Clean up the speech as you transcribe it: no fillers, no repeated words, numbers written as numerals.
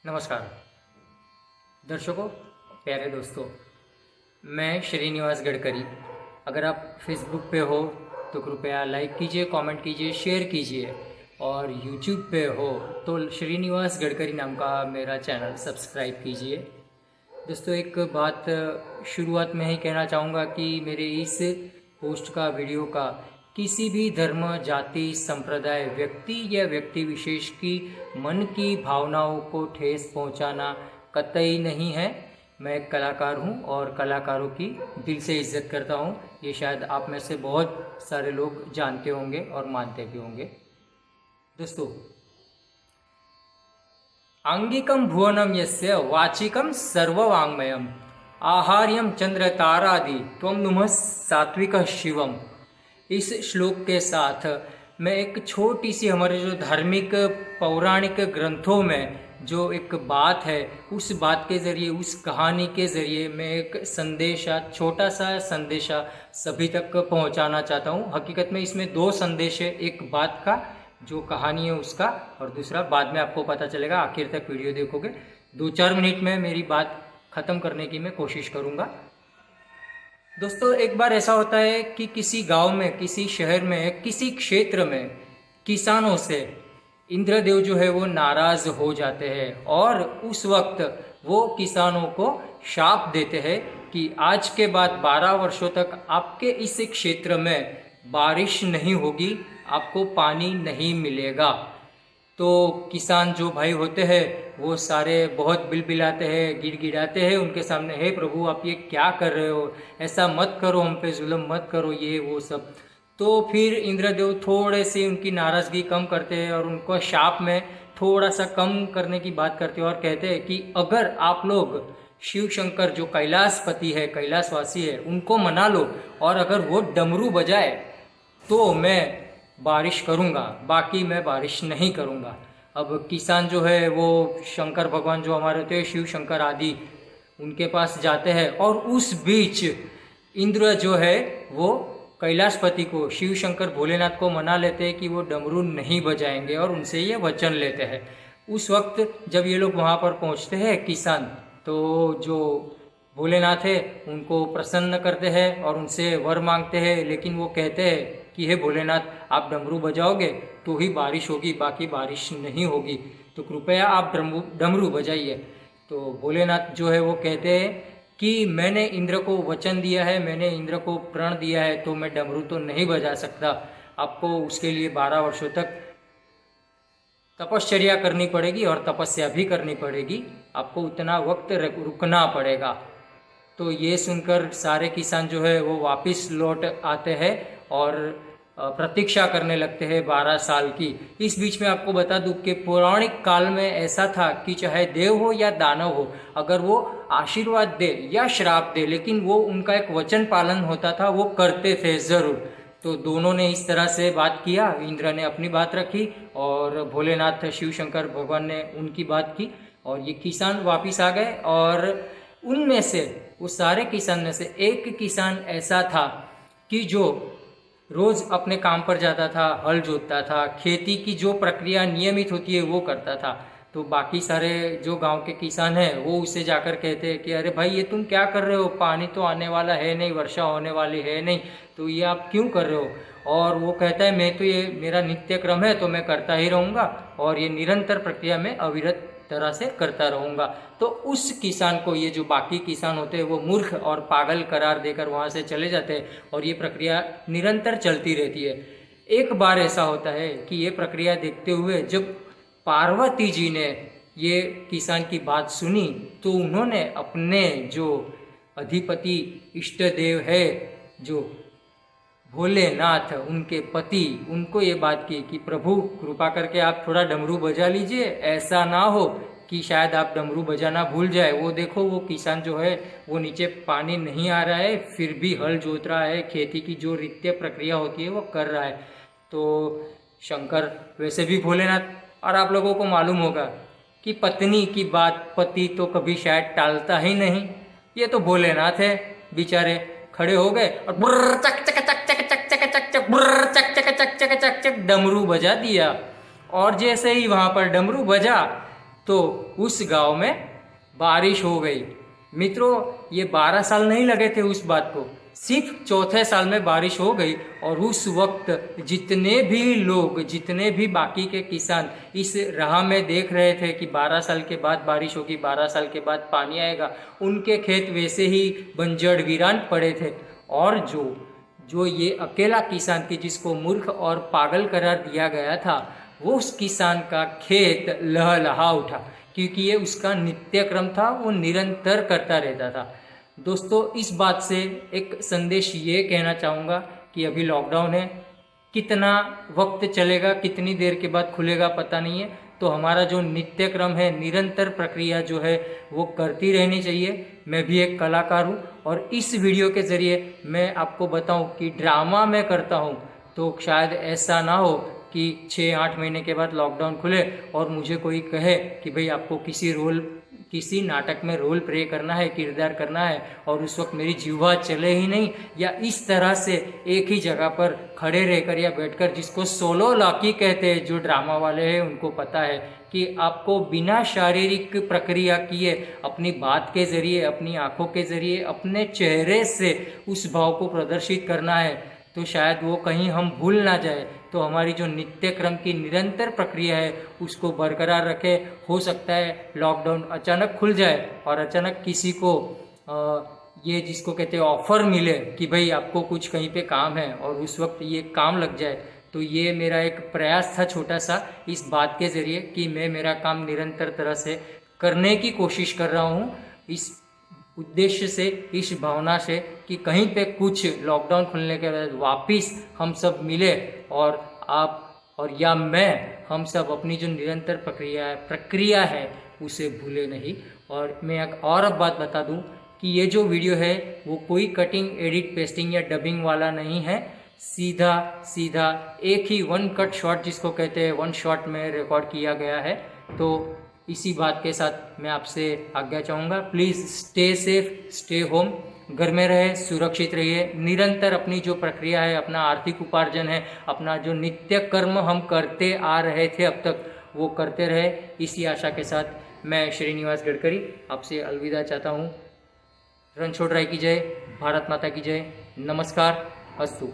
नमस्कार दर्शकों, प्यारे दोस्तों, मैं श्रीनिवास गडकरी। अगर आप फेसबुक पे हो तो कृपया लाइक कीजिए, कमेंट कीजिए, शेयर कीजिए और यूट्यूब पे हो तो श्रीनिवास गडकरी नाम का मेरा चैनल सब्सक्राइब कीजिए। दोस्तों, एक बात शुरुआत में ही कहना चाहूँगा कि मेरे इस पोस्ट का, वीडियो का किसी भी धर्म, जाति, संप्रदाय, व्यक्ति या व्यक्ति विशेष की मन की भावनाओं को ठेस पहुंचाना कतई नहीं है। मैं एक कलाकार हूं और कलाकारों की दिल से इज्जत करता हूं। ये शायद आप में से बहुत सारे लोग जानते होंगे और मानते भी होंगे। दोस्तों, आंगिकम भुवनम यस्य वाचिकम सर्ववांगमयम आहार्यम चंद्र तारादि त्वं नुमः सात्विक शिवम। इस श्लोक के साथ मैं एक छोटी सी, हमारे जो धार्मिक पौराणिक ग्रंथों में जो एक बात है, उस बात के ज़रिए, उस कहानी के ज़रिए मैं एक संदेशा, छोटा सा संदेशा सभी तक पहुंचाना चाहता हूं। हकीकत में इसमें दो संदेश है, एक बात का जो कहानी है उसका, और दूसरा बाद में आपको पता चलेगा। आखिर तक वीडियो देखोगे, 2-4 मिनट में मेरी बात ख़त्म करने की मैं कोशिश करूँगा। दोस्तों, एक बार ऐसा होता है कि किसी गांव में, किसी शहर में, किसी क्षेत्र में किसानों से इंद्रदेव जो है वो नाराज़ हो जाते हैं और उस वक्त वो किसानों को शाप देते हैं कि आज के बाद 12 वर्षों तक आपके इस क्षेत्र में बारिश नहीं होगी, आपको पानी नहीं मिलेगा। तो किसान जो भाई होते हैं वो सारे बहुत बिलबिलाते हैं, गिड़गिड़ाते हैं उनके सामने, हे प्रभु आप ये क्या कर रहे हो, ऐसा मत करो, हम पे जुल्म मत करो, ये वो सब। तो फिर इंद्रदेव थोड़े से उनकी नाराज़गी कम करते हैं और उनको शाप में थोड़ा सा कम करने की बात करते हैं और कहते हैं कि अगर आप लोग शिव शंकर जो कैलाशपति है, कैलाशवासी है, उनको मना लो और अगर वो डमरू बजाए तो मैं बारिश करूँगा, बाकी मैं बारिश नहीं करूँगा। अब किसान जो है वो शंकर भगवान जो हमारे होते हैं, शिव शंकर आदि, उनके पास जाते हैं और उस बीच इंद्र जो है वो कैलाशपति को, शिव शंकर भोलेनाथ को मना लेते हैं कि वो डमरू नहीं बजाएंगे और उनसे ये वचन लेते हैं। उस वक्त जब ये लोग वहाँ पर पहुँचते हैं किसान, तो जो भोलेनाथ है उनको प्रसन्न करते हैं और उनसे वर मांगते हैं, लेकिन वो कहते हैं कि हे भोलेनाथ, आप डमरू बजाओगे तो ही बारिश होगी, बाकी बारिश नहीं होगी, तो कृपया आप डमरू बजाइए। तो भोलेनाथ जो है वो कहते हैं कि मैंने इंद्र को वचन दिया है, मैंने इंद्र को प्रण दिया है, तो मैं डमरू तो नहीं बजा सकता, आपको उसके लिए 12 वर्षों तक तपश्चर्या करनी पड़ेगी और तपस्या भी करनी पड़ेगी, आपको उतना वक्त रुकना पड़ेगा। तो ये सुनकर सारे किसान जो है वो वापस लौट आते हैं और प्रतीक्षा करने लगते हैं 12 साल की। इस बीच में आपको बता दूं कि पौराणिक काल में ऐसा था कि चाहे देव हो या दानव हो, अगर वो आशीर्वाद दे या श्राप दे, लेकिन वो उनका एक वचन पालन होता था, वो करते थे ज़रूर। तो दोनों ने इस तरह से बात किया, इंद्र ने अपनी बात रखी और भोलेनाथ शिव शंकर भगवान ने उनकी बात की, और ये किसान वापस आ गए। और उनमें से, वो सारे किसान में से एक किसान ऐसा था कि जो रोज़ अपने काम पर जाता था, हल जोतता था, खेती की जो प्रक्रिया नियमित होती है वो करता था। तो बाकी सारे जो गांव के किसान हैं वो उससे जाकर कहते हैं कि अरे भाई ये तुम क्या कर रहे हो, पानी तो आने वाला है नहीं, वर्षा होने वाली है नहीं, तो ये आप क्यों कर रहे हो। और वो कहता है मैं तो, ये मेरा नित्य क्रम है तो मैं करता ही रहूँगा और ये निरंतर प्रक्रिया में अविरत तरह से करता रहूँगा। तो उस किसान को ये जो बाकी किसान होते हैं वो मूर्ख और पागल करार देकर वहाँ से चले जाते हैं और ये प्रक्रिया निरंतर चलती रहती है। एक बार ऐसा होता है कि ये प्रक्रिया देखते हुए जब पार्वती जी ने ये किसान की बात सुनी, तो उन्होंने अपने जो अधिपति इष्ट देव है, जो भोलेनाथ उनके पति, उनको ये बात की कि प्रभु कृपा करके आप थोड़ा डमरू बजा लीजिए, ऐसा ना हो कि शायद आप डमरू बजाना भूल जाए। वो देखो, वो किसान जो है वो नीचे पानी नहीं आ रहा है, फिर भी हल जोत रहा है, खेती की जो नित्य प्रक्रिया होती है वो कर रहा है। तो शंकर, वैसे भी भोलेनाथ, और आप लोगों को मालूम होगा कि पत्नी की बात पति तो कभी शायद टालता ही नहीं। ये तो भोलेनाथ है, बेचारे खड़े हो गए और बुर्र चक चक चक चक चक चक चक चक बुर्र चक चक चक चक चक चक डमरू बजा दिया। और जैसे ही वहाँ पर डमरू बजा तो उस गांव में बारिश हो गई। मित्रों, ये 12 साल नहीं लगे थे उस बात को, सिर्फ चौथे साल में बारिश हो गई। और उस वक्त जितने भी लोग, जितने भी बाकी के किसान इस राह में देख रहे थे कि 12 साल के बाद बारिश होगी, 12 साल के बाद पानी आएगा, उनके खेत वैसे ही बंजर वीरान पड़े थे। और जो ये अकेला किसान की जिसको मूर्ख और पागल करार दिया गया था, वो उस किसान का खेत लहलहा उठा, क्योंकि ये उसका नित्य क्रम था, वो निरंतर करता रहता था। दोस्तों, इस बात से एक संदेश ये कहना चाहूँगा कि अभी लॉकडाउन है, कितना वक्त चलेगा, कितनी देर के बाद खुलेगा पता नहीं है, तो हमारा जो नित्य क्रम है, निरंतर प्रक्रिया जो है वो करती रहनी चाहिए। मैं भी एक कलाकार हूँ और इस वीडियो के ज़रिए मैं आपको बताऊँ कि ड्रामा मैं करता हूँ, तो शायद ऐसा ना हो कि 6-8 महीने के बाद लॉकडाउन खुले और मुझे कोई कहे कि भाई आपको किसी नाटक में रोल प्ले करना है, किरदार करना है, और उस वक्त मेरी जीवा चले ही नहीं, या इस तरह से एक ही जगह पर खड़े रहकर या बैठकर, जिसको सोलो लाकी कहते हैं, जो ड्रामा वाले हैं उनको पता है कि आपको बिना शारीरिक प्रक्रिया किए अपनी बात के ज़रिए, अपनी आँखों के ज़रिए, अपने चेहरे से उस भाव को प्रदर्शित करना है, तो शायद वो कहीं हम भूल ना जाए, तो हमारी जो नित्य क्रम की निरंतर प्रक्रिया है उसको बरकरार रखे। हो सकता है लॉकडाउन अचानक खुल जाए और अचानक किसी को ये जिसको कहते हैं ऑफर मिले कि भाई आपको कुछ कहीं पे काम है, और उस वक्त ये काम लग जाए। तो ये मेरा एक प्रयास था छोटा सा, इस बात के ज़रिए कि मैं मेरा काम निरंतर तरह से करने की कोशिश कर रहा हूँ, इस उद्देश्य से, इस भावना से कि कहीं पे कुछ लॉकडाउन खुलने के बाद वापिस हम सब मिले, और आप और या मैं, हम सब अपनी जो निरंतर प्रक्रिया है उसे भूले नहीं। और मैं एक और अब बात बता दूं कि ये जो वीडियो है वो कोई कटिंग, एडिट, पेस्टिंग या डबिंग वाला नहीं है, सीधा सीधा एक ही वन कट शॉट जिसको कहते हैं, वन शॉट में रिकॉर्ड किया गया है। तो इसी बात के साथ मैं आपसे आज्ञा चाहूँगा, please stay safe, stay home, घर में रहे, सुरक्षित रहिए, निरंतर अपनी जो प्रक्रिया है, अपना आर्थिक उपार्जन है, अपना जो नित्य कर्म हम करते आ रहे थे अब तक, वो करते रहे। इसी आशा के साथ मैं श्रीनिवास गडकरी आपसे अलविदा चाहता हूँ। रणछोड़ राय की जय, भारत माता की जय, नमस्कार, अस्तु।